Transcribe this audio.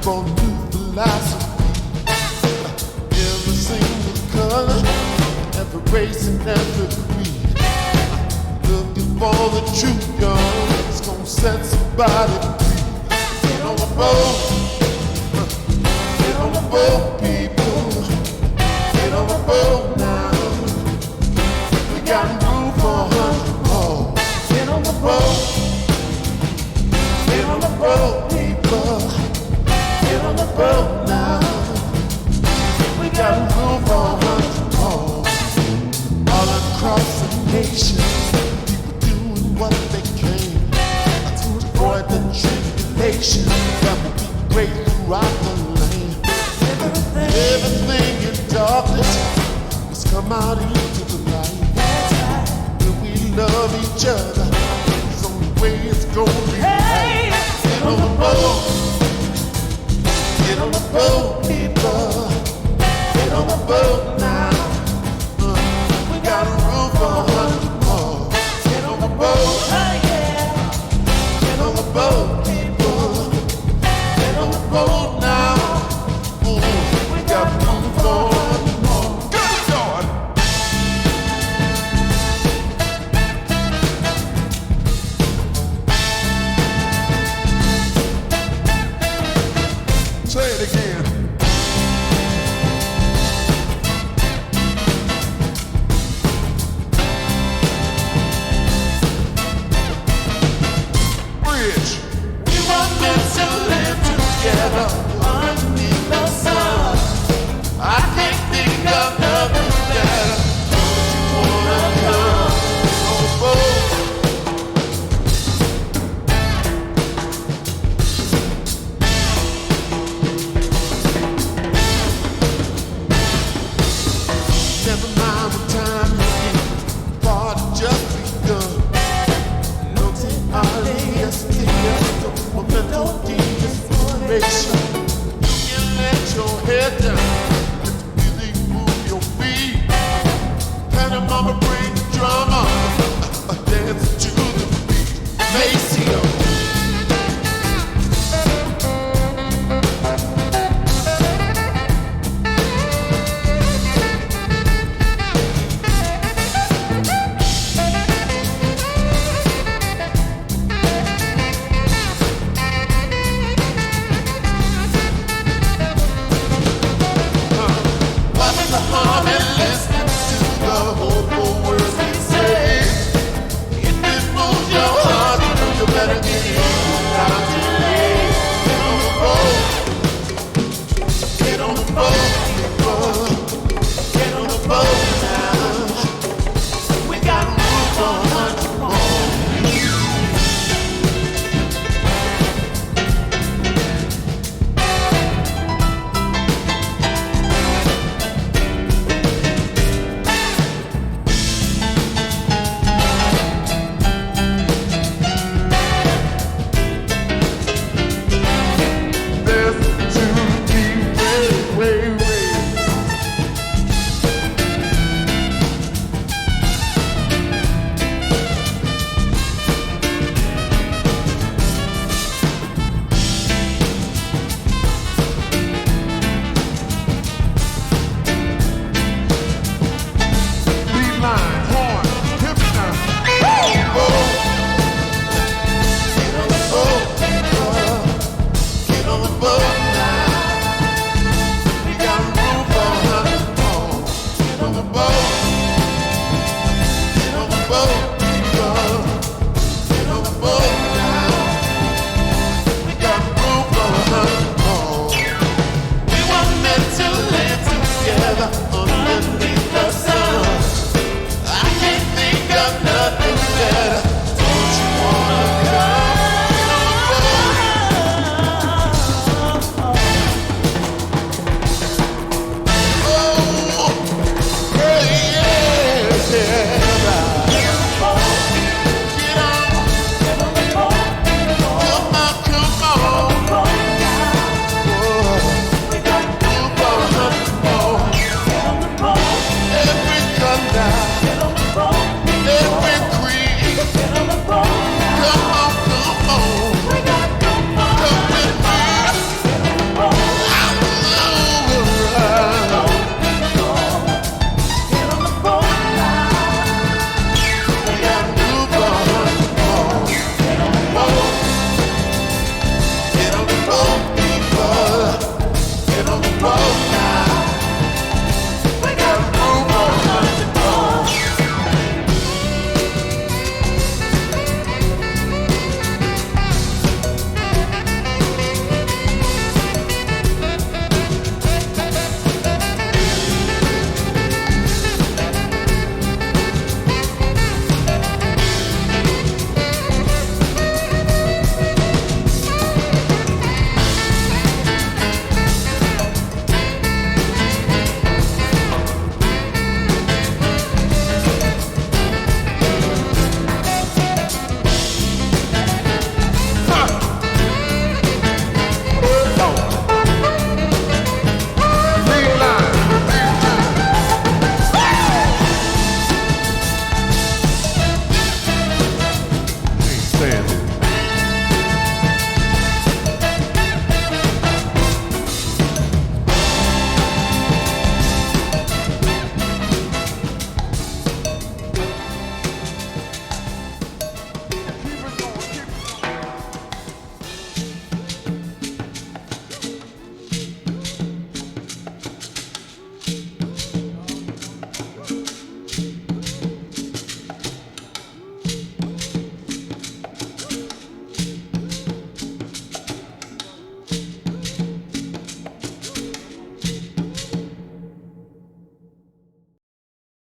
for new philosophy. Every single color, every race and every creed. Looking for the truth, girl. It's gonna set somebody free. Get on the boat. Get on the boat, people. Get on the boat now. We got room for 100 more. Get on the boat. Get on the boat, people. Get on the boat now. We got room for 100 more. All across the nation, people doing what they can to avoid the tribulation that will be great throughout the land. Everything in darkness must come out into the light. When we love each other, it's the only way it's gonna be right. Get on the boat. Get on the boat, people. Get on the boat now. We got room for 100 more. Get on the boat. Get on the boat, people. Get on the boat now. We got room for 100 more. Good Lord. Say it again. Bridge. We were meant to live together underneath the sun. I can't think of nothing better. Don't you wanna come on the boat? Never mind what time it is, the party just begun. No T-R-E-S-T-S, no mental inspiration.